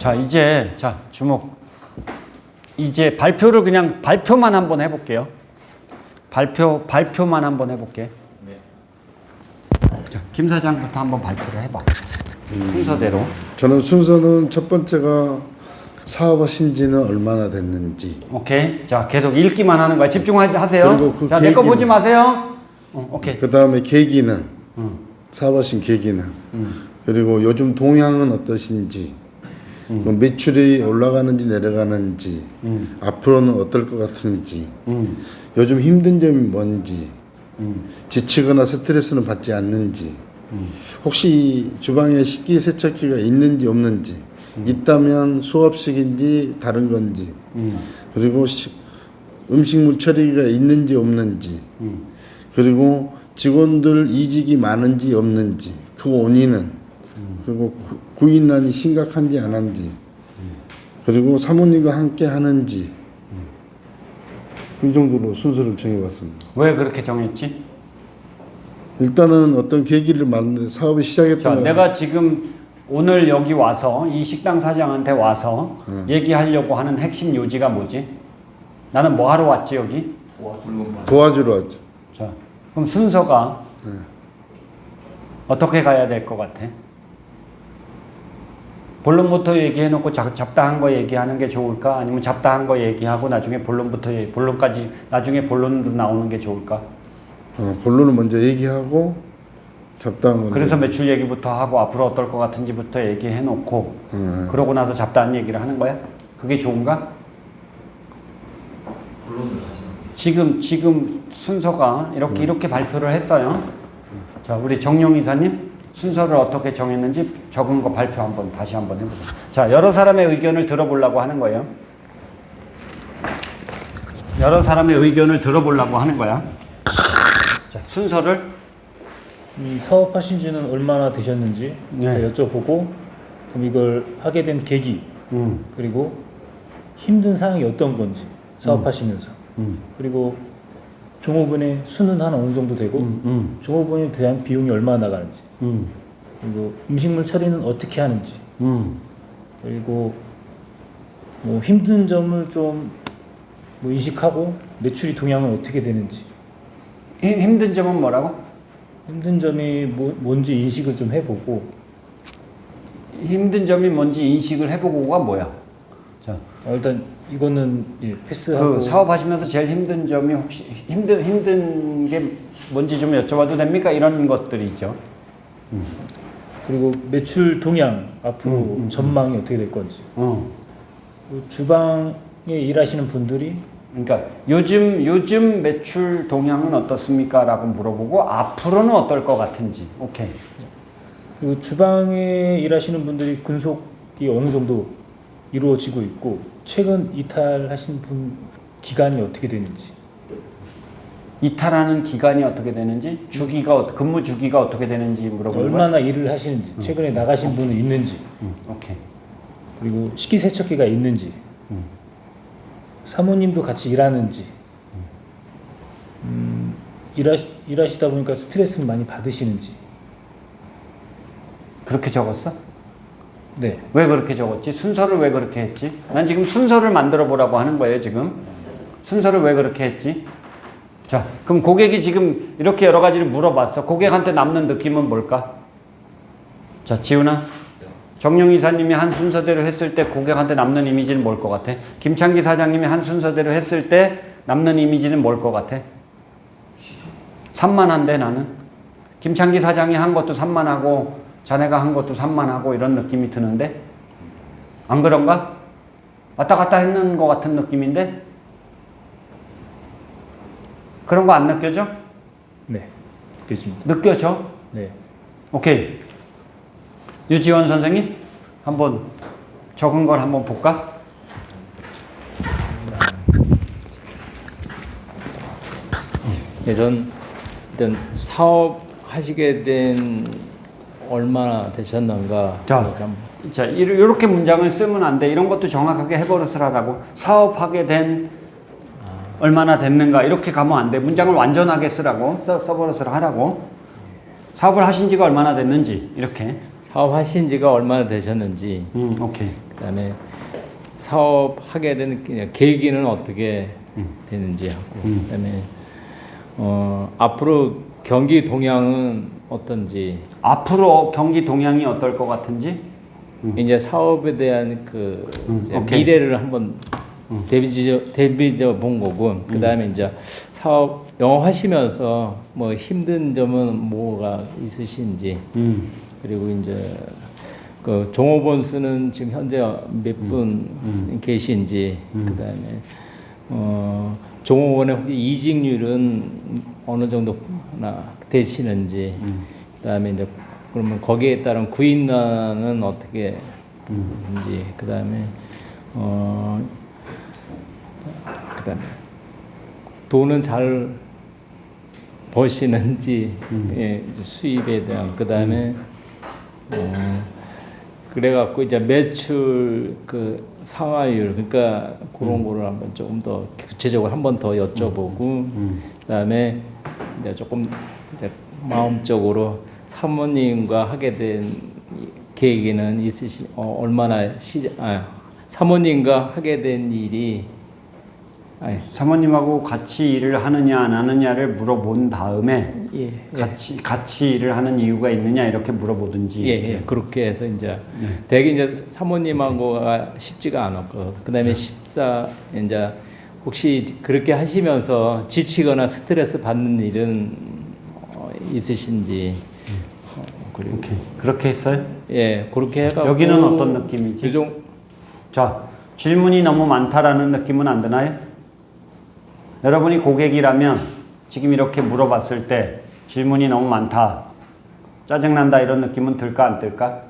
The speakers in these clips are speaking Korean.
자, 이제, 자, 주목. 이제 발표를 그냥 발표만 한번 해볼게요. 발표만 한번 해볼게. 네. 자, 김 사장부터 한번 발표를 해봐. 순서대로. 저는 순서는 첫 번째가 사업하신 지는 얼마나 됐는지. 오케이. 자, 계속 읽기만 하는 거야. 집중하세요. 그리고 그 자, 내 거 계기는- 보지 마세요. 오케이. 그 다음에 계기는, 응. 사업하신 계기는, 그리고 요즘 동향은 어떠신지, 뭐 매출이 올라가는지 내려가는지, 앞으로는 어떨 것 같은지, 요즘 힘든 점이 뭔지, 지치거나 스트레스는 받지 않는지, 혹시 주방에 식기세척기가 있는지 없는지, 있다면 수업식인지 다른 건지, 그리고 음식물 처리기가 있는지 없는지, 그리고 직원들 이직이 많은지 없는지, 그 원인은, 그리고 구인난이 심각한지 안 한지, 그리고 사모님과 함께 하는지, 이 정도로 순서를 정해봤습니다. 왜 그렇게 정했지? 일단은 어떤 계기를 만드는 사업이 자, 시작했던 내가 지금 오늘 여기 와서 이 식당 사장한테 와서 얘기하려고 하는 핵심 요지가 뭐지? 나는 뭐 하러 왔지 여기? 도와주러 왔죠. 자, 그럼 순서가 어떻게 가야 될 것 같아? 본론부터 얘기해놓고 잡다한 거 얘기하는 게 좋을까? 아니면 잡다한 거 얘기하고 나중에 본론까지 나중에 본론으로 나오는 게 좋을까? 본론을 먼저 얘기하고 잡다한 건. 그래서 매출 얘기부터 하고 앞으로 어떨 것 같은지부터 얘기해놓고 그러고 나서 잡다한 얘기를 하는 거야? 그게 좋은가? 지금 순서가 이렇게 발표를 했어요. 자, 우리 정용 이사님 순서를 어떻게 정했는지 적은 거 발표 다시 한번 해보자. 자, 여러 사람의 의견을 들어보려고 하는 거예요. 여러 사람의 의견을 들어보려고 하는 거야. 자, 순서를 사업하신 지는 얼마나 되셨는지 네. 여쭤보고 그럼 이걸 하게 된 계기 그리고 힘든 상황이 어떤 건지 사업하시면서 그리고 종업원의 수는 한 어느 정도 되고 종업원에 대한 비용이 얼마나 나가는지 그리고 음식물 처리는 어떻게 하는지 그리고 뭐 힘든 점을 좀 뭐 인식하고 매출이 동향은 어떻게 되는지 힘든 점은 뭐라고? 힘든 점이 뭔지 인식을 좀 해보고 힘든 점이 뭔지 인식을 해보고가 뭐야? 자, 일단 이거는 패스하고 그 사업하시면서 제일 힘든 점이 혹시 힘든 게 뭔지 좀 여쭤봐도 됩니까? 이런 것들이 있죠. 그리고 매출 동향 앞으로 전망이 어떻게 될 건지 그리고 주방에 일하시는 분들이 그러니까 요즘 매출 동향은 어떻습니까? 라고 물어보고 앞으로는 어떨 것 같은지. 오케이. 그리고 주방에 일하시는 분들이 근속이 어느 정도 이루어지고 있고 최근 이탈하신 분 기간이 어떻게 되는지 이탈하는 기간이 어떻게 되는지 근무 주기가 어떻게 되는지 물어보는 거야? 얼마나 일을 하시는지 최근에 나가신 분은 있는지 오케이. 그리고 식기세척기가 있는지 사모님도 같이 일하는지 일하시다 보니까 스트레스는 많이 받으시는지 그렇게 적었어? 네. 왜 그렇게 적었지? 순서를 왜 그렇게 했지? 난 지금 순서를 만들어 보라고 하는 거예요, 지금. 순서를 왜 그렇게 했지? 자, 그럼 고객이 지금 이렇게 여러 가지를 물어봤어. 고객한테 남는 느낌은 뭘까? 자, 지훈아. 정용 이사님이 한 순서대로 했을 때 고객한테 남는 이미지는 뭘 것 같아? 김창기 사장님이 한 순서대로 했을 때 남는 이미지는 뭘 것 같아? 산만한데 나는? 김창기 사장이 한 것도 산만하고 자네가 한 것도 산만하고 이런 느낌이 드는데? 안 그런가? 왔다 갔다 했는 것 같은 느낌인데? 그런 거 안 느껴져? 네. 느껴집니다. 느껴져? 네. 오케이. 유지원 선생님, 한번 적은 걸 한번 볼까? 네, 전 일단 사업하시게 된 얼마나 되셨는가. 자, 이렇게 문장을 쓰면 안 돼. 이런 것도 정확하게 해버릇으라고. 사업하게 된 얼마나 됐는가 이렇게 가면 안 돼. 문장을 완전하게 쓰라고 써버릇을 하라고. 사업을 하신 지가 얼마나 됐는지 이렇게. 사업하신 지가 얼마나 되셨는지, 오케이. 그다음에 사업하게 된 그냥 계기는 어떻게 되는지 하고, 그다음에 앞으로 경기 동향은 어떤지, 앞으로 경기 동향이 어떨 것 같은지? 이제 사업에 대한 그 이제 오케이. 미래를 한번 대비져 본 거고, 그다음에 이제 사업 영업하시면서 뭐 힘든 점은 뭐가 있으신지, 그리고 이제 그 종업원 수는 지금 현재 몇 분 계신지, 그다음에 종업원의 혹시 이직률은 어느 정도나 되시는지, 그다음에 이제 그러면 거기에 따른 구인난은 어떻게 인지, 그다음에 그다음에 돈은 잘 버시는지, 예, 이제 수입에 대한, 그다음에 그래갖고 이제 매출 그 상하율, 그러니까 그런 거를 한번 조금 더 구체적으로 한 번 더 여쭤보고, 그다음에 이제 조금 이제 마음적으로 사모님과 하게 된 계획에는 얼마나 사모님과 하게 된 일이, 사모님하고 같이 일을 하느냐 안 하느냐를 물어본 다음에 예, 같이 일을 하는 이유가 있느냐 이렇게 물어보든지. 예, 그렇게 해서 이제 대개 이제 사모님하고가 쉽지가 않았고, 그다음에 이제 혹시 그렇게 하시면서 지치거나 스트레스 받는 일은 있으신지. 그리고 오케이. 그렇게 했어요? 예, 그렇게 해가지고 여기는 어떤 느낌이지? 자, 질문이 너무 많다라는 느낌은 안 드나요? 여러분이 고객이라면 지금 이렇게 물어봤을 때 질문이 너무 많다, 짜증난다 이런 느낌은 들까 안 들까?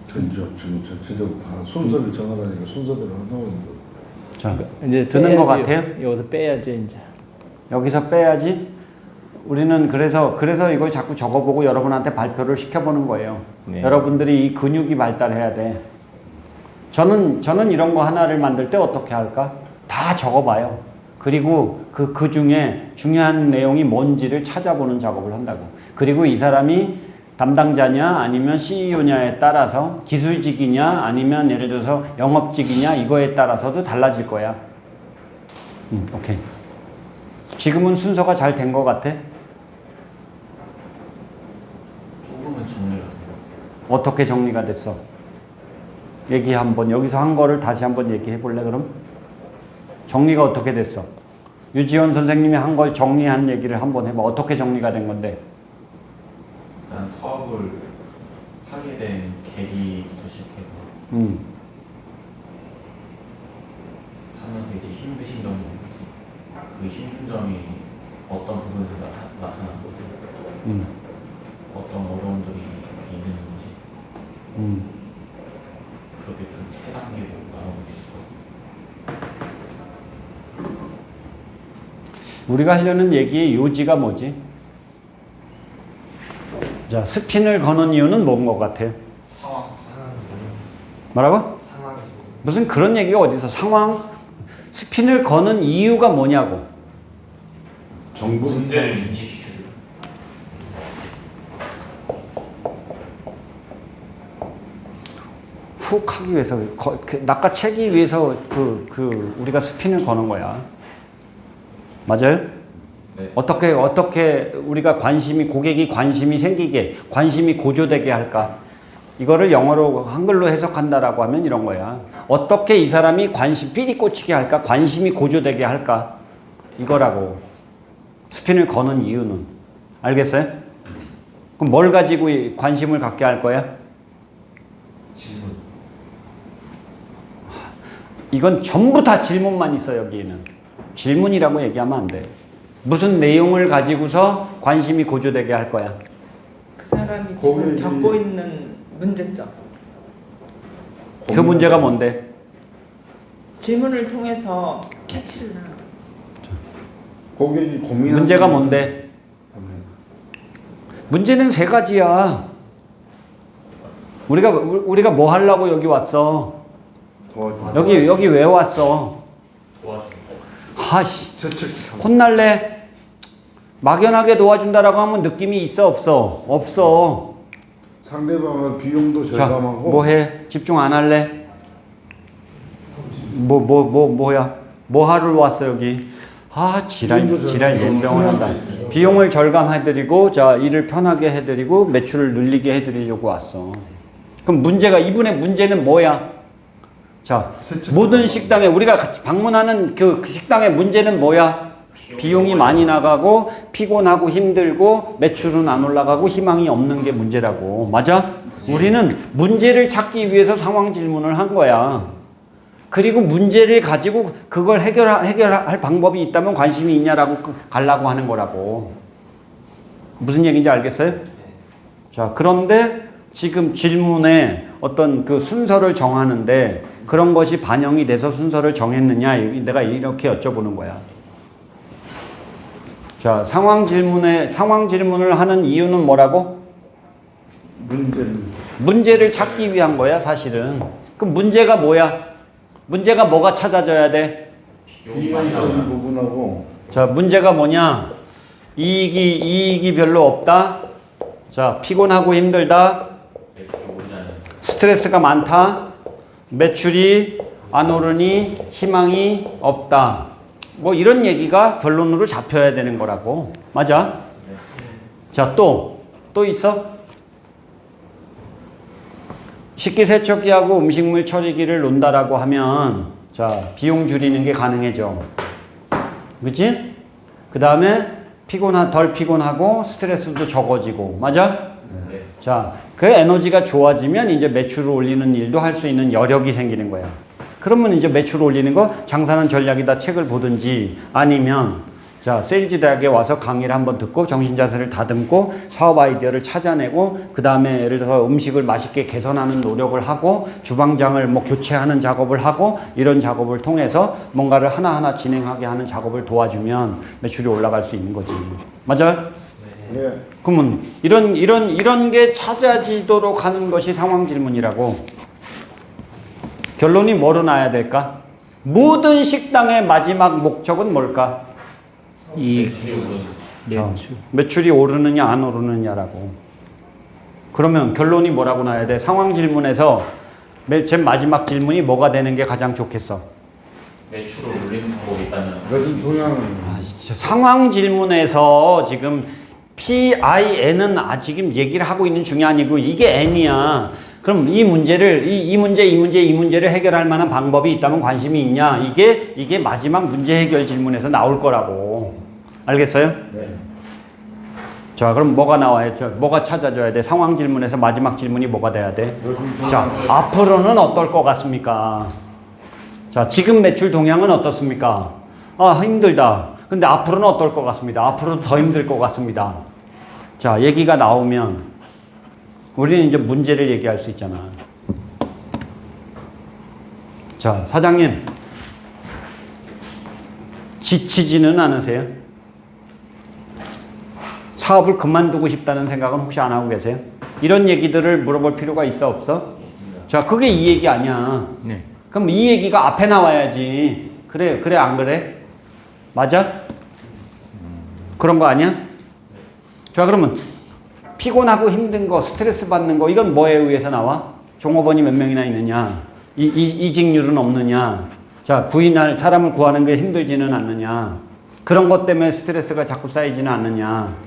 전적 지금 전체적으로 다 순서를 정하라니까 순서대로 한다고 있는 거. 자, 이제 드는 것 빼야지. 같아요? 여기서 빼야지 이제. 여기서 빼야지. 우리는 그래서 이걸 자꾸 적어보고 여러분한테 발표를 시켜보는 거예요. 네. 여러분들이 이 근육이 발달해야 돼. 저는 이런 거 하나를 만들 때 어떻게 할까? 다 적어봐요. 그리고 그 중에 중요한 내용이 뭔지를 찾아보는 작업을 한다고. 그리고 이 사람이 담당자냐 아니면 CEO냐에 따라서, 기술직이냐 아니면 예를 들어서 영업직이냐 이거에 따라서도 달라질 거야. 오케이. 지금은 순서가 잘 된 것 같아? 조금은 정리가 어떻게 정리가 됐어? 얘기 한번, 여기서 한 거를 다시 한번 얘기해 볼래 그럼? 정리가 어떻게 됐어? 유지원 선생님이 한 걸 정리한 얘기를 한번 해봐. 어떻게 정리가 된 건데? 일단 사업을 하게 된 계기부터 시작해서 하면서 이제 힘드신 점이 있는지, 그 힘든 점이 어떤 부분에서 나타난 거죠. 어떤 어려움들이 있는지 그렇게 좀 세 단계로 나눠볼 수 있어요. 우리가 하려는 얘기의 요지가 뭐지? 자, 스핀을 거는 이유는 뭔 것 같아요? 상황. 뭐라고? 상황이죠. 무슨 그런 얘기가 어디서 상황? 스핀을 거는 이유가 뭐냐고. 문제를 인식시켜주고. 훅 하기 위해서, 낚아채기 위해서 우리가 스핀을 거는 거야. 맞아요? 네. 어떻게 우리가 고객이 관심이 생기게, 관심이 고조되게 할까? 이거를 영어로 한글로 해석한다라고 하면 이런 거야. 어떻게 이 사람이 삘이 꽂히게 할까? 관심이 고조되게 할까? 이거라고. 스핀을 거는 이유는. 알겠어요? 그럼 뭘 가지고 관심을 갖게 할 거야? 질문. 이건 전부 다 질문만 있어, 여기에는. 질문이라고 얘기하면 안 돼. 무슨 내용을 가지고서 관심이 고조되게 할 거야? 그 사람이 지금 겪고 있는 문제점. 그 문제가 뭔데? 질문을 통해서 캐치를 하는. 고객이 고민하는 문제가 뭔데? 문제는 세 가지야. 우리가 뭐 하려고 여기 왔어? 여기 왜 왔어? 도와주고. 하씨, 혼날래? 막연하게 도와준다라고 하면 느낌이 있어 없어? 없어. 상대방을 비용도 자, 절감하고 뭐 해? 집중 안 할래? 뭐야? 뭐 하러 왔어, 여기? 아, 지랄 연병을 한다. 비용을 절감해드리고, 자, 일을 편하게 해드리고, 매출을 늘리게 해드리려고 왔어. 그럼 문제가, 이분의 문제는 뭐야? 자, 모든 식당에, 우리가 같이 방문하는 그 식당의 문제는 뭐야? 비용이 많이 나가고, 피곤하고 힘들고, 매출은 안 올라가고, 희망이 없는 게 문제라고. 맞아? 우리는 문제를 찾기 위해서 상황 질문을 한 거야. 그리고 문제를 가지고 그걸 해결할 방법이 있다면 관심이 있냐라고 가려고 하는 거라고. 무슨 얘기인지 알겠어요? 자, 그런데 지금 질문에 어떤 그 순서를 정하는데 그런 것이 반영이 돼서 순서를 정했느냐, 내가 이렇게 여쭤보는 거야. 자, 상황 질문을 하는 이유는 뭐라고? 문제를 찾기 위한 거야, 사실은. 그럼 문제가 뭐야? 문제가 뭐가 찾아져야 돼? 비용적인 부분하고 자, 문제가 뭐냐? 이익이 별로 없다. 자, 피곤하고 힘들다. 스트레스가 많다. 매출이 안 오르니 희망이 없다. 뭐 이런 얘기가 결론으로 잡혀야 되는 거라고. 맞아? 자, 또 있어? 식기세척기하고 음식물 처리기를 놓는다라고 하면 자, 비용 줄이는 게 가능해져. 그치? 그 다음에 덜 피곤하고 스트레스도 적어지고. 맞아? 네. 자, 그 에너지가 좋아지면 이제 매출을 올리는 일도 할 수 있는 여력이 생기는 거야. 그러면 이제 매출을 올리는 거 장사는 전략이다 책을 보든지 아니면 자, 세일즈 대학에 와서 강의를 한번 듣고 정신자세를 다듬고 사업 아이디어를 찾아내고 그 다음에 예를 들어서 음식을 맛있게 개선하는 노력을 하고 주방장을 뭐 교체하는 작업을 하고 이런 작업을 통해서 뭔가를 하나하나 진행하게 하는 작업을 도와주면 매출이 올라갈 수 있는 거지. 맞아요? 네. 그러면 이런 게 찾아지도록 하는 것이 상황 질문이라고. 결론이 뭐로 나야 될까? 모든 식당의 마지막 목적은 뭘까? 매출이 오르는. 매출이 오르느냐 안 오르느냐라고. 그러면 결론이 뭐라고 나야 돼? 상황 질문에서 제일 마지막 질문이 뭐가 되는 게 가장 좋겠어? 매출을 올리는 방법이 있다면. 매출 동향은 진짜 상황 질문에서 지금 PIN은 지금 얘기를 하고 있는 중이 아니고 이게 N이야. 그럼 이 문제를 이 문제를 해결할 만한 방법이 있다면 관심이 있냐? 이게 마지막 문제 해결 질문에서 나올 거라고. 알겠어요? 네. 자, 그럼 뭐가 나와야 돼? 뭐가 찾아져야 돼? 상황 질문에서 마지막 질문이 뭐가 돼야 돼? 자, 앞으로는 어떨 것 같습니까? 자, 지금 매출 동향은 어떻습니까? 아, 힘들다. 근데 앞으로는 어떨 것 같습니다. 앞으로도 더 힘들 것 같습니다. 자, 얘기가 나오면 우리는 이제 문제를 얘기할 수 있잖아. 자, 사장님. 지치지는 않으세요? 사업을 그만두고 싶다는 생각은 혹시 안 하고 계세요? 이런 얘기들을 물어볼 필요가 있어 없어? 자, 그게 이 얘기 아니야. 네. 그럼 이 얘기가 앞에 나와야지. 그래 안 그래? 맞아? 그런 거 아니야? 자, 그러면 피곤하고 힘든 거, 스트레스 받는 거, 이건 뭐에 의해서 나와? 종업원이 몇 명이나 있느냐? 이직률은 없느냐? 자, 사람을 구하는 게 힘들지는 않느냐? 그런 것 때문에 스트레스가 자꾸 쌓이지는 않느냐?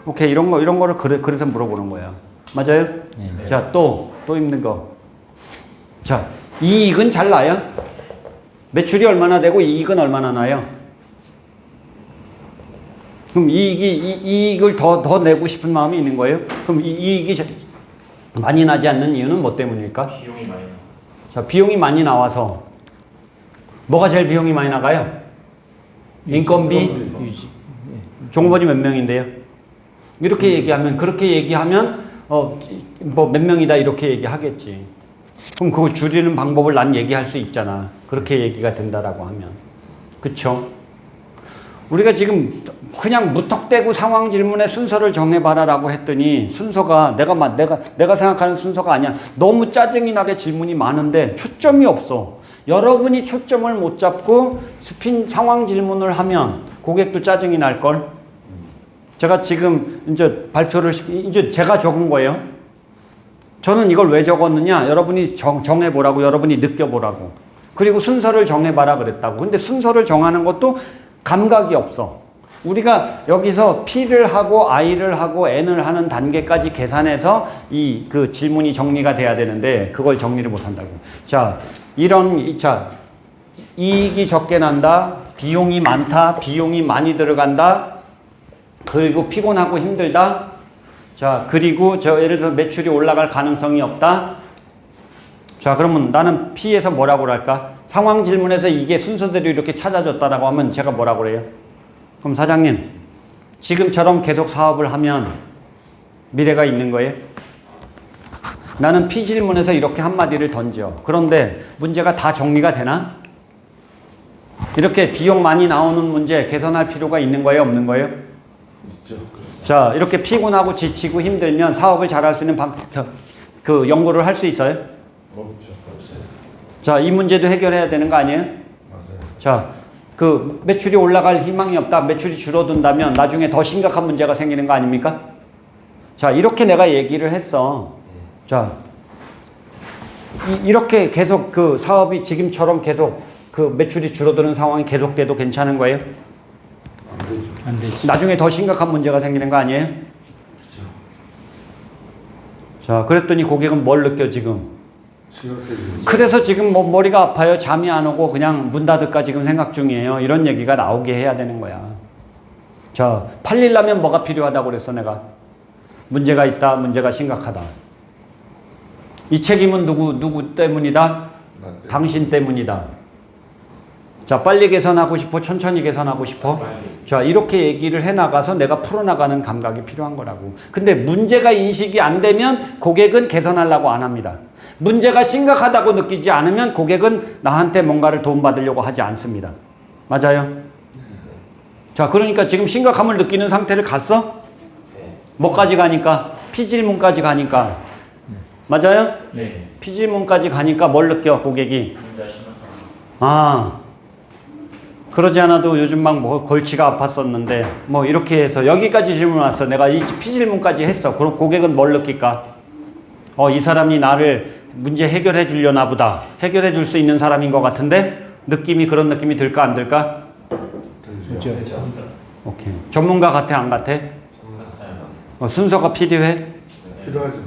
오케이, 이런 거를 그래서 물어보는 거야. 맞아요? 네. 자, 또 힘든 거. 자, 이익은 잘 나요? 매출이 얼마나 되고 이익은 얼마나 나요? 그럼 이익을 더 내고 싶은 마음이 있는 거예요? 그럼 이익이 많이 나지 않는 이유는 뭐 때문일까? 비용이 많이 나. 자, 비용이 많이 나와서 뭐가 제일 비용이 많이 나가요? 인건비? 종업원이 몇 명인데요? 이렇게 얘기하면, 그렇게 얘기하면 뭐 몇 명이다 이렇게 얘기하겠지. 그럼 그거 줄이는 방법을 난 얘기할 수 있잖아. 그렇게 얘기가 된다라고 하면. 그쵸? 우리가 지금 그냥 무턱대고 상황 질문의 순서를 정해봐라라고 했더니 순서가 내가 생각하는 순서가 아니야. 너무 짜증이 나게 질문이 많은데 초점이 없어. 여러분이 초점을 못 잡고 스핀 상황 질문을 하면 고객도 짜증이 날걸. 제가 지금 이제 발표를 이제 제가 적은 거예요. 저는 이걸 왜 적었느냐? 여러분이 정해보라고, 여러분이 느껴보라고. 그리고 순서를 정해봐라 그랬다고. 근데 순서를 정하는 것도 감각이 없어. 우리가 여기서 P를 하고 I를 하고 N을 하는 단계까지 계산해서 그 질문이 정리가 돼야 되는데 그걸 정리를 못 한다고. 자, 이익이 적게 난다. 비용이 많다. 비용이 많이 들어간다. 그리고 피곤하고 힘들다. 자, 그리고 예를 들어 매출이 올라갈 가능성이 없다. 자, 그러면 나는 P에서 뭐라고 할까? 상황 질문에서 이게 순서대로 이렇게 찾아줬다라고 하면 제가 뭐라고 그래요? 그럼 사장님, 지금처럼 계속 사업을 하면 미래가 있는 거예요? 나는 P 질문에서 이렇게 한마디를 던져. 그런데 문제가 다 정리가 되나? 이렇게 비용 많이 나오는 문제 개선할 필요가 있는 거예요? 없는 거예요? 있죠. 자, 이렇게 피곤하고 지치고 힘들면 사업을 잘할 수 있는 그 연구를 할 수 있어요? 없죠. 없어요. 자, 이 문제도 해결해야 되는 거 아니에요? 맞아요. 자, 그 매출이 올라갈 희망이 없다. 매출이 줄어든다면 나중에 더 심각한 문제가 생기는 거 아닙니까? 자, 이렇게 내가 얘기를 했어. 자, 이렇게 계속 그 사업이 지금처럼 계속 그 매출이 줄어드는 상황이 계속돼도 괜찮은 거예요? 안 되죠. 안 되지. 나중에 더 심각한 문제가 생기는 거 아니에요? 자, 그랬더니 고객은 뭘 느껴 지금? 심각해지죠. 그래서 지금 뭐 머리가 아파요. 잠이 안 오고 그냥 문 닫을까 지금 생각 중이에요. 이런 얘기가 나오게 해야 되는 거야. 자, 팔리려면 뭐가 필요하다고 그랬어 내가? 문제가 있다. 문제가 심각하다. 이 책임은 누구 때문이다? 나 때문에. 당신 때문이다. 자, 빨리 개선하고 싶어? 천천히 개선하고 싶어? 자, 이렇게 얘기를 해나가서 내가 풀어나가는 감각이 필요한 거라고. 근데 문제가 인식이 안 되면 고객은 개선하려고 안 합니다. 문제가 심각하다고 느끼지 않으면 고객은 나한테 뭔가를 도움받으려고 하지 않습니다. 맞아요? 자, 그러니까 지금 심각함을 느끼는 상태를 갔어? 뭐까지 가니까? 피질문까지 가니까. 맞아요? 네. 피질문까지 가니까 뭘 느껴, 고객이? 혼자 심각한. 아, 그러지 않아도 요즘 막 뭐 골치가 아팠었는데 뭐 이렇게 해서 여기까지 질문 왔어. 내가 이 피질문까지 했어. 그럼 고객은 뭘 느낄까? 이 사람이 나를 문제 해결해 주려나 보다. 해결해 줄 수 있는 사람인 것 같은데 느낌이 그런 느낌이 들까 안 들까? 들죠. 그렇죠. 오케이. 전문가 같아 안 같아? 같아요. 순서가 필요해? 필요하죠.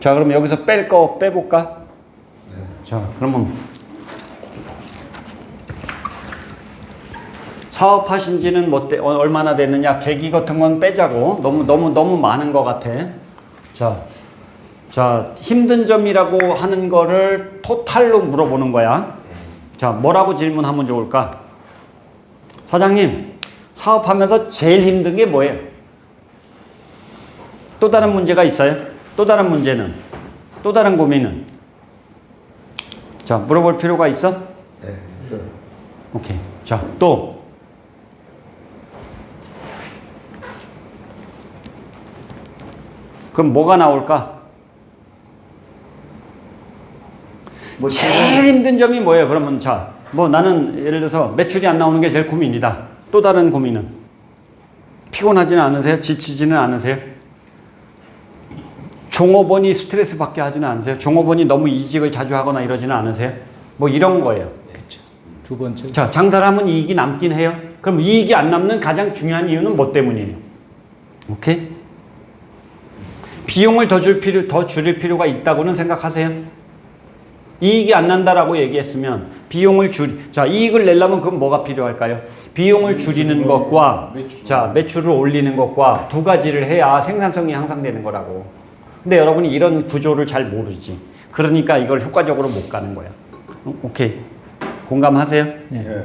자, 그럼 여기서 뺄 거 빼볼까? 자, 그러면 사업하신 지는 얼마나 됐느냐? 계기 같은 건 빼자고. 너무 많은 것 같아. 자, 힘든 점이라고 하는 거를 토탈로 물어보는 거야. 자, 뭐라고 질문하면 좋을까? 사장님, 사업하면서 제일 힘든 게 뭐예요? 또 다른 문제가 있어요? 또 다른 문제는? 또 다른 고민은? 자, 물어볼 필요가 있어? 네, 있어요. 오케이. 자, 또. 그럼 뭐가 나올까? 제일 힘든 점이 뭐예요? 그러면 자, 뭐 나는 예를 들어서 매출이 안 나오는 게 제일 고민이다. 또 다른 고민은? 피곤하지는 않으세요? 지치지는 않으세요? 종업원이 스트레스 받게 하지는 않으세요? 종업원이 너무 이직을 자주 하거나 이러지는 않으세요? 뭐 이런 거예요. 그렇죠. 두 번째. 자, 장사를 하면 이익이 남긴 해요. 그럼 이익이 안 남는 가장 중요한 이유는 뭐 때문이에요? 오케이? 비용을 더 줄일 필요가 있다고는 생각하세요? 이익이 안 난다라고 얘기했으면 비용을 자, 이익을 내려면 그건 뭐가 필요할까요? 비용을 줄이는 것과 자, 매출을 올리는 것과 두 가지를 해야 생산성이 향상되는 거라고. 근데 여러분이 이런 구조를 잘 모르지. 그러니까 이걸 효과적으로 못 가는 거야. 오케이. 공감하세요? 네.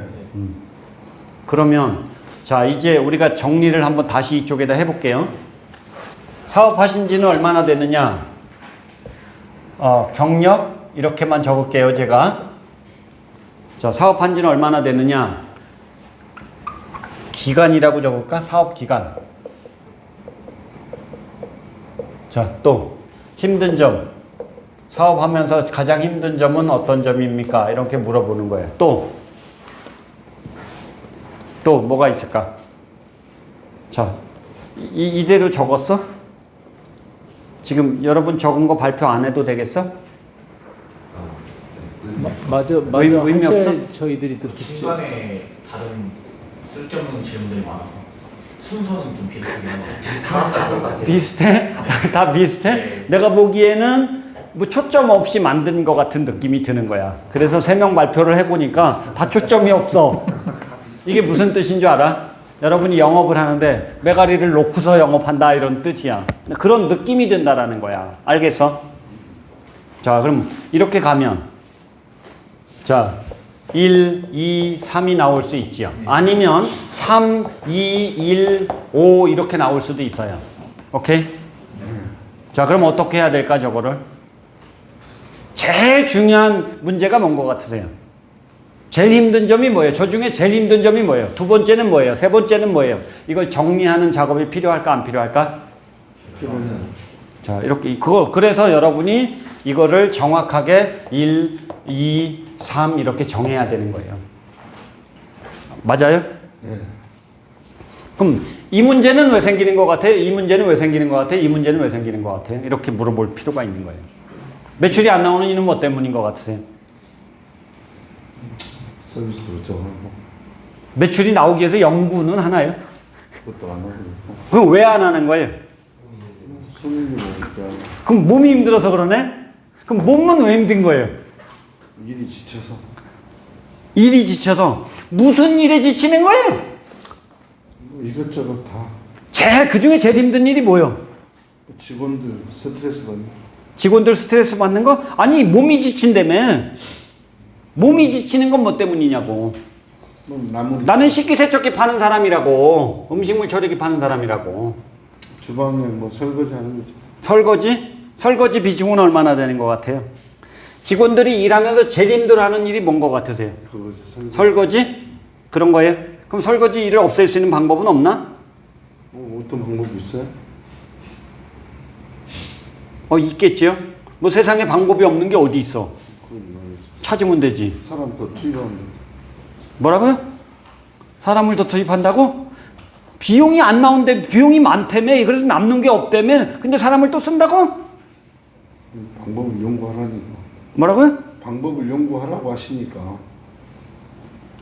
그러면 자, 이제 우리가 정리를 한번 다시 이쪽에다 해볼게요. 사업하신 지는 얼마나 됐느냐? 경력 이렇게만 적을게요, 제가. 자, 사업한 지는 얼마나 됐느냐? 기간이라고 적을까? 사업 기간. 자, 또 힘든 점. 사업하면서 가장 힘든 점은 어떤 점입니까? 이렇게 물어보는 거예요. 또 뭐가 있을까? 자, 이대로 적었어? 지금 여러분 적은 거 발표 안 해도 되겠어? 맞아. 의미 하셔야 없어? 저희들이 또 듣죠. 중간에 다른 쓸데없는 질문들이 많아서 순서는 좀 비슷하긴 한데 비슷한 것 같아요. 비슷해? 다 비슷해? 네. 내가 보기에는 뭐 초점 없이 만든 것 같은 느낌이 드는 거야. 그래서 3명 발표를 해보니까 다 초점이 없어. 이게 무슨 뜻인 줄 알아? 여러분이 영업을 하는데 메가리를 놓고서 영업한다 이런 뜻이야. 그런 느낌이 든다라는 거야. 알겠어? 자, 그럼 이렇게 가면 자 1, 2, 3이 나올 수 있지요. 아니면 3, 2, 1, 5 이렇게 나올 수도 있어요. 오케이? 자, 그럼 어떻게 해야 될까 저거를? 제일 중요한 문제가 뭔 것 같으세요? 제일 힘든 점이 뭐예요? 저 중에 제일 힘든 점이 뭐예요? 두 번째는 뭐예요? 세 번째는 뭐예요? 이걸 정리하는 작업이 필요할까 안 필요할까? 자, 이렇게 그래서 여러분이 이거를 정확하게 1, 2, 3 이렇게 정해야 되는 거예요. 맞아요? 네. 그럼 이 문제는 왜 생기는 것 같아요? 이 문제는 왜 생기는 것 같아요? 이 문제는 왜 생기는 것 같아요? 이렇게 물어볼 필요가 있는 거예요. 매출이 안 나오는 이유는 뭐 때문인 것 같으세요? 서비스 부족하고 매출이 나오기 위해서 연구는 하나요? 그것도 안 하고 있고 그럼 왜 안 하는 거예요? 손님이 오니까 그럼 몸이 힘들어서 그러네? 그럼 몸은 왜 힘든 거예요? 일이 지쳐서 일이 지쳐서. 무슨 일에 지치는 거예요? 뭐 이것저것 다 그 중에 제일 힘든 일이 뭐예요? 직원들 스트레스 받는 직원들 스트레스 받는 거? 아니, 몸이 지친다며. 몸이 지치는 건 뭐 때문이냐고. 뭐 나물이 나는 식기세척기 파는 사람이라고. 음식물 처리기 파는 사람이라고. 주방에 뭐 설거지 하는 거지. 설거지 비중은 얼마나 되는 것 같아요? 직원들이 일하면서 제일 힘들어하는 일이 뭔 것 같으세요? 그거지 설거지? 그런 거예요? 그럼 설거지 일을 없앨 수 있는 방법은 없나? 뭐 어떤 방법이 있어요? 있겠죠? 뭐 세상에 방법이 없는 게 어디 있어? 그건 말이지. 찾으면 되지. 사람 더 투입하면 돼. 뭐라고요? 사람을 더 투입한다고? 비용이 안 나온데 비용이 많다며. 그래서 남는 게 없다며. 근데 사람을 또 쓴다고? 방법을 연구하라니까. 뭐라고요? 방법을 연구하라고 하시니까.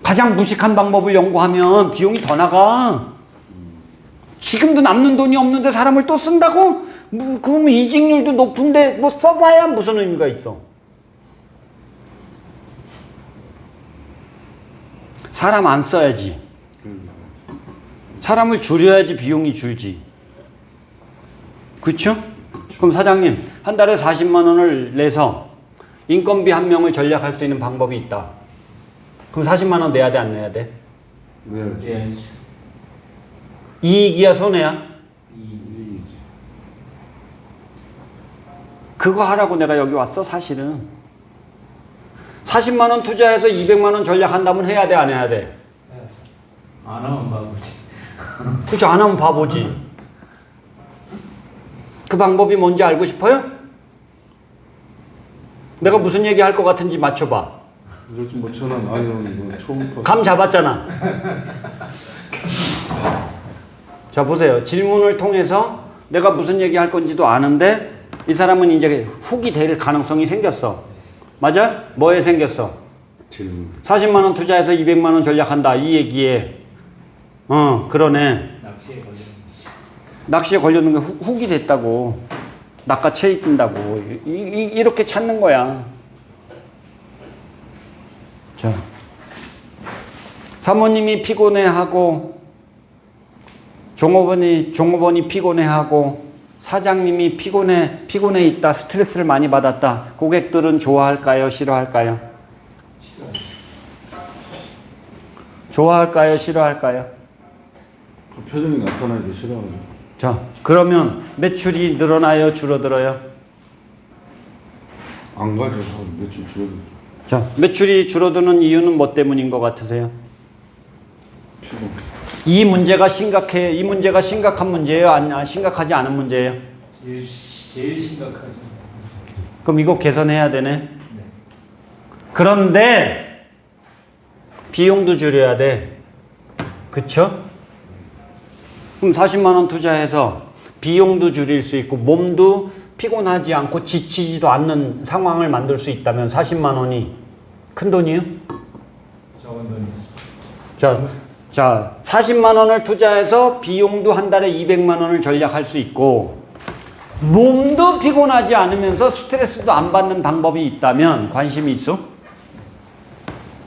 가장 무식한 방법을 연구하면 비용이 더 나가. 지금도 남는 돈이 없는데 사람을 또 쓴다고? 그러면 이직률도 높은데 뭐 써봐야 무슨 의미가 있어? 사람 안 써야지. 사람을 줄여야지 비용이 줄지. 그렇죠? 그럼 사장님, 한 달에 40만 원을 내서 인건비 한 명을 전략할 수 있는 방법이 있다. 그럼 40만 원 내야 돼, 안 내야 돼? 네. 이익이야, 손해야? 이익이지. 그거 하라고 내가 여기 왔어, 사실은. 40만 원 투자해서 200만 원 전략한다면 해야 돼, 안 해야 돼? 안 하면 바보지. 그렇죠, 안 하면 바보지. 그 방법이 뭔지 알고 싶어요? 내가 무슨 얘기 할 것 같은지 맞춰봐. 요즘 뭐 전화 많이 오는 거 초음파. 감 잡았잖아. 자, 보세요. 질문을 통해서 내가 무슨 얘기 할 건지도 아는데 이 사람은 이제 훅이 될 가능성이 생겼어. 맞아? 뭐에 생겼어? 질문. 40만 원 투자해서 200만 원 전략한다. 이 얘기에. 그러네. 낚시에 걸렸는 게 훅이 됐다고. 낚아채 낀다고. 이렇게 찾는 거야. 자. 사모님이 피곤해하고 종업원이 피곤해하고 사장님이 피곤해 있다. 스트레스를 많이 받았다. 고객들은 좋아할까요? 싫어할까요? 좋아할까요? 싫어할까요? 그 표정이 나타나기 싫어가지고. 자, 그러면 매출이 늘어나요? 줄어들어요? 안 가죠. 매출 줄어들죠. 자, 매출이 줄어드는 이유는 뭐 때문인 것 같으세요? 피곤. 이 문제가 심각한 문제예요? 아니, 심각하지 않은 문제예요? 제일 심각하죠. 그럼 이거 개선해야 되네? 그런데 비용도 줄여야 돼. 그쵸? 그럼 40만 원 투자해서 비용도 줄일 수 있고 몸도 피곤하지 않고 지치지도 않는 상황을 만들 수 있다면 40만 원이 큰 돈이에요? 적은 돈이. 자, 40만 원을 투자해서 비용도 한 달에 200만 원을 절약할 수 있고 몸도 피곤하지 않으면서 스트레스도 안 받는 방법이 있다면 관심이 있어?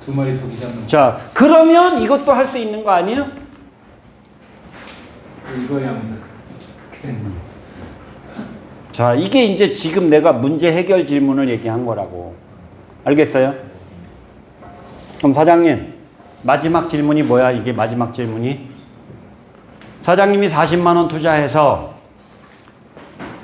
두 마리 토끼 잡는. 자, 그러면 이것도 할 수 있는 거 아니에요? 이거야 합니다. 자, 이게 이제 지금 내가 문제 해결 질문을 얘기한 거라고. 알겠어요? 그럼 사장님, 마지막 질문이 뭐야? 이게 마지막 질문이? 사장님이 40만 원 투자해서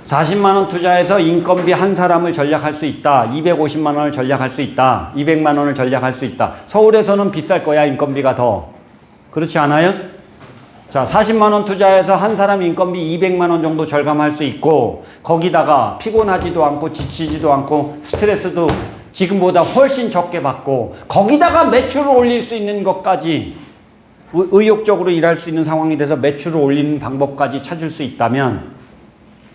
40만 원 투자해서 인건비 한 사람을 절약할 수 있다. 250만 원을 절약할 수 있다. 200만 원을 절약할 수 있다. 서울에서는 비쌀 거야, 인건비가 더. 그렇지 않아요? 자, 40만 원 투자해서 한 사람 인건비 200만 원 정도 절감할 수 있고 거기다가 피곤하지도 않고 지치지도 않고 스트레스도 지금보다 훨씬 적게 받고 거기다가 매출을 올릴 수 있는 것까지 의욕적으로 일할 수 있는 상황이 돼서 매출을 올리는 방법까지 찾을 수 있다면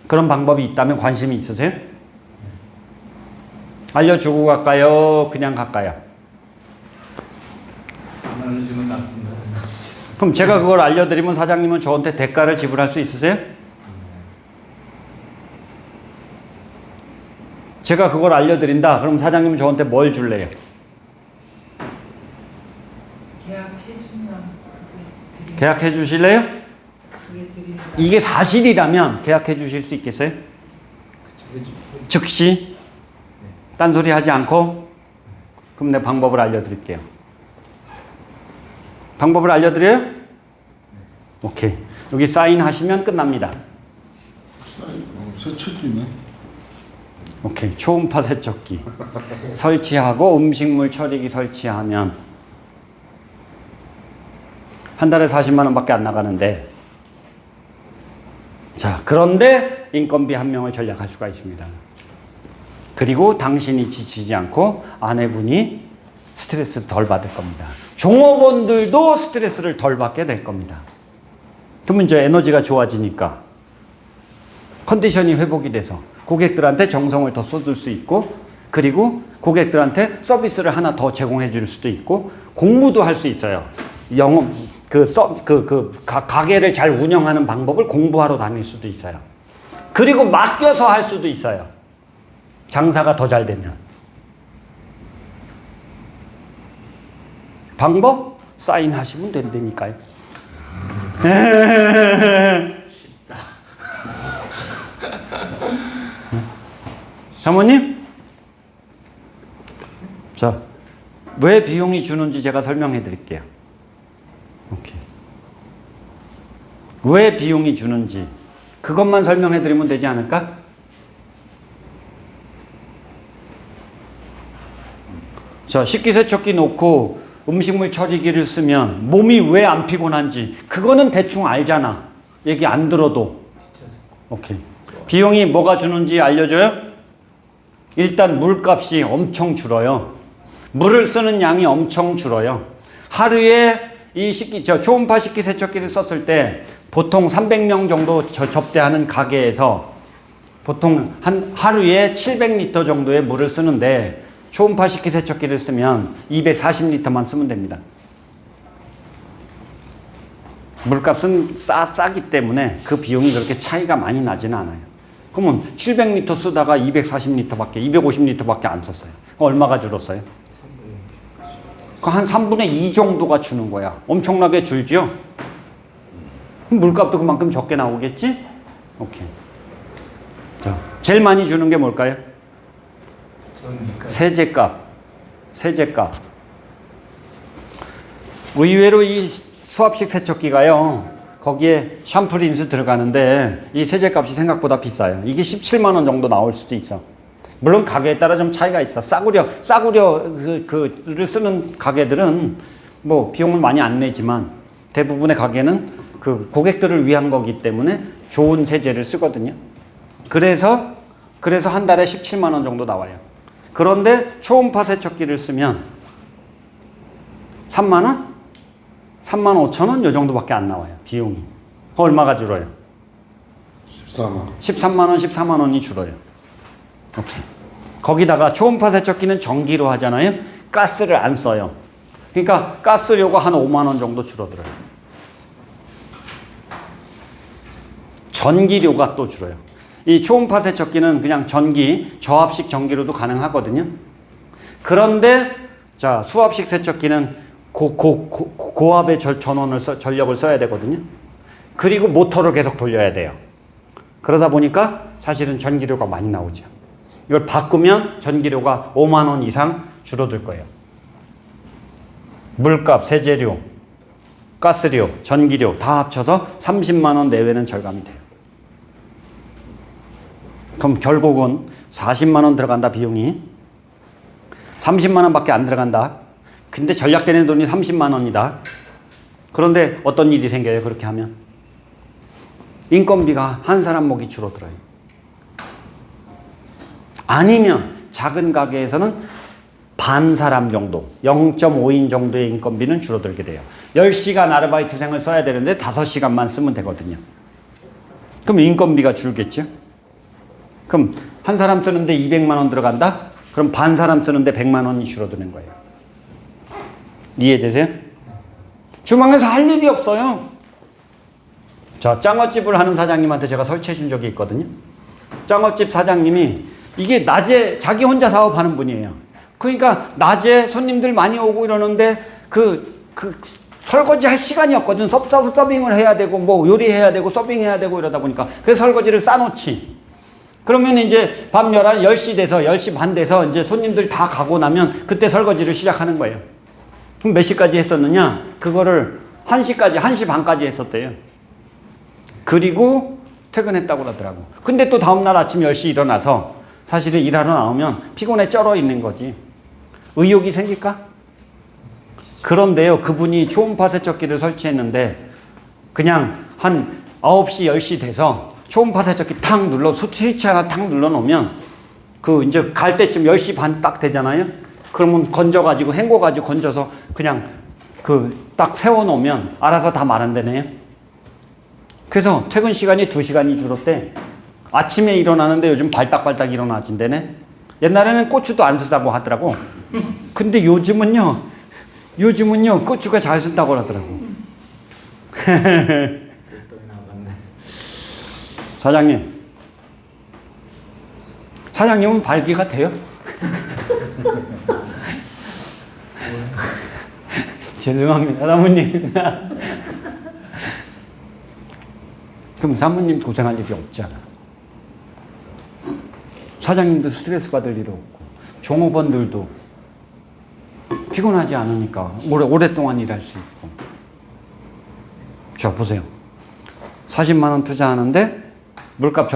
그런 방법이 있다면 관심이 있으세요? 알려주고 갈까요? 그냥 갈까요? 안 알려주면 나쁜다. 그럼 제가 그걸 알려드리면 사장님은 저한테 대가를 지불할 수 있으세요? 제가 그걸 알려드린다. 그럼 사장님은 저한테 뭘 줄래요? 계약해 주실래요? 이게 사실이라면 계약해 주실 수 있겠어요? 즉시? 딴소리 하지 않고? 그럼 내 방법을 알려드릴게요. 방법을 알려드려요? 오케이. 여기 사인하시면 끝납니다. 세척기네. 오케이. 초음파 세척기 설치하고 음식물 처리기 설치하면 한 달에 40만 원밖에 안 나가는데, 자, 그런데 인건비 한 명을 절약할 수가 있습니다. 그리고 당신이 지치지 않고 아내분이 스트레스 덜 받을 겁니다. 종업원들도 스트레스를 덜 받게 될 겁니다. 그러면 이제 에너지가 좋아지니까 컨디션이 회복이 돼서 고객들한테 정성을 더 쏟을 수 있고, 그리고 고객들한테 서비스를 하나 더 제공해 줄 수도 있고, 공부도 할 수 있어요. 영업, 가게를 잘 운영하는 방법을 공부하러 다닐 수도 있어요. 그리고 맡겨서 할 수도 있어요. 장사가 더 잘 되면. 방법? 사인하시면 된다니까요. 쉽다. 사모님? 자, 왜 비용이 주는지 제가 설명해 드릴게요. 오케이. 왜 비용이 주는지 그것만 설명해 드리면 되지 않을까? 자, 식기세척기 놓고 음식물 처리기를 쓰면 몸이 왜 안 피곤한지 그거는 대충 알잖아. 얘기 안 들어도. 오케이. 비용이 뭐가 주는지 알려줘요? 일단 물값이 엄청 줄어요. 물을 쓰는 양이 엄청 줄어요. 하루에 이 초음파 식기세척기를 썼을 때 보통 300명 정도 접대하는 가게에서 보통 하루에 700리터 정도의 물을 쓰는데 초음파 식기세척기를 쓰면 240리터만 쓰면 됩니다. 물값은 싸기 때문에 그 비용이 그렇게 차이가 많이 나지는 않아요. 그러면 700리터 쓰다가 250리터밖에 안 썼어요. 얼마가 줄었어요? 한 3분의 2 정도가 주는 거야. 엄청나게 줄죠? 물값도 그만큼 적게 나오겠지? 오케이. 자, 제일 많이 주는 게 뭘까요? 세제값. 의외로 이 수압식 세척기가요, 거기에 샴푸 린스 들어가는데 이 세제값이 생각보다 비싸요. 이게 17만 원 정도 나올 수도 있어. 물론 가게에 따라 좀 차이가 있어. 싸구려 그를 쓰는 가게들은 뭐 비용을 많이 안 내지만 대부분의 가게는 그 고객들을 위한 거기 때문에 좋은 세제를 쓰거든요. 그래서 한 달에 17만 원 정도 나와요. 그런데 초음파 세척기를 쓰면 3만 원? 3만 5천 원? 요 정도밖에 안 나와요. 비용이. 얼마가 줄어요? 14만. 13만 원, 14만 원이 줄어요. 오케이. 거기다가 초음파 세척기는 전기로 하잖아요. 가스를 안 써요. 그러니까 가스료가 한 5만 원 정도 줄어들어요. 전기료가 또 줄어요. 이 초음파 세척기는 그냥 전기, 저압식 전기로도 가능하거든요. 그런데 자, 수압식 세척기는 고압의 전력을 써야 되거든요. 그리고 모터를 계속 돌려야 돼요. 그러다 보니까 사실은 전기료가 많이 나오죠. 이걸 바꾸면 전기료가 5만 원 이상 줄어들 거예요. 물값, 세제료, 가스료, 전기료 다 합쳐서 30만 원 내외는 절감이 돼요. 그럼 결국은 40만 원 들어간다, 비용이. 30만 원밖에 안 들어간다. 근데 전략되는 돈이 30만 원이다. 그런데 어떤 일이 생겨요, 그렇게 하면? 인건비가 한 사람 목이 줄어들어요. 아니면 작은 가게에서는 반 사람 정도, 0.5인 정도의 인건비는 줄어들게 돼요. 10시간 아르바이트생을 써야 되는데 5시간만 쓰면 되거든요. 그럼 인건비가 줄겠죠? 그럼 한 사람 쓰는데 200만 원 들어간다? 그럼 반 사람 쓰는데 100만 원이 줄어드는 거예요. 이해되세요? 주방에서 할 일이 없어요. 자, 짱어집을 하는 사장님한테 제가 설치해 준 적이 있거든요. 짱어집 사장님이 이게 낮에 자기 혼자 사업하는 분이에요. 그러니까 낮에 손님들 많이 오고 이러는데 설거지 할 시간이 없거든. 서빙을 해야 되고 뭐 요리해야 되고 서빙해야 되고 이러다 보니까 그래서 설거지를 싸놓지. 그러면 이제 밤 10시 돼서 10시 반 돼서 이제 손님들 다 가고 나면 그때 설거지를 시작하는 거예요. 그럼 몇 시까지 했었느냐? 그거를 1시까지, 1시 반까지 했었대요. 그리고 퇴근했다고 그러더라고. 근데 또 다음날 아침 10시 일어나서 사실은 일하러 나오면 피곤에 쩔어 있는 거지. 의욕이 생길까? 그런데요, 그분이 초음파 세척기를 설치했는데 그냥 한 9시, 10시 돼서 초음파 세척기 탁 스위치 하나 탁 눌러 놓으면 이제 갈 때쯤 10시 반 딱 되잖아요? 그러면 건져가지고, 헹궈가지고 건져서 그냥 딱 세워놓으면 알아서 다 마른다네요. 그래서 퇴근 시간이 2시간이 줄었대. 아침에 일어나는데 요즘 발딱발딱 일어나진대네. 옛날에는 고추도 안 쓰다고 하더라고. 근데 요즘은요 고추가 잘 쓴다고 하더라고. 사장님은 발기가 돼요? 죄송합니다, 사모님. 그럼 사모님 고생할 일이 없잖아. 사장님도 스트레스 받을 일 없고, 종업원들도 피곤하지 않으니까 오랫동안 일할 수 있고. 자, 보세요. 40만 원 투자하는데 물값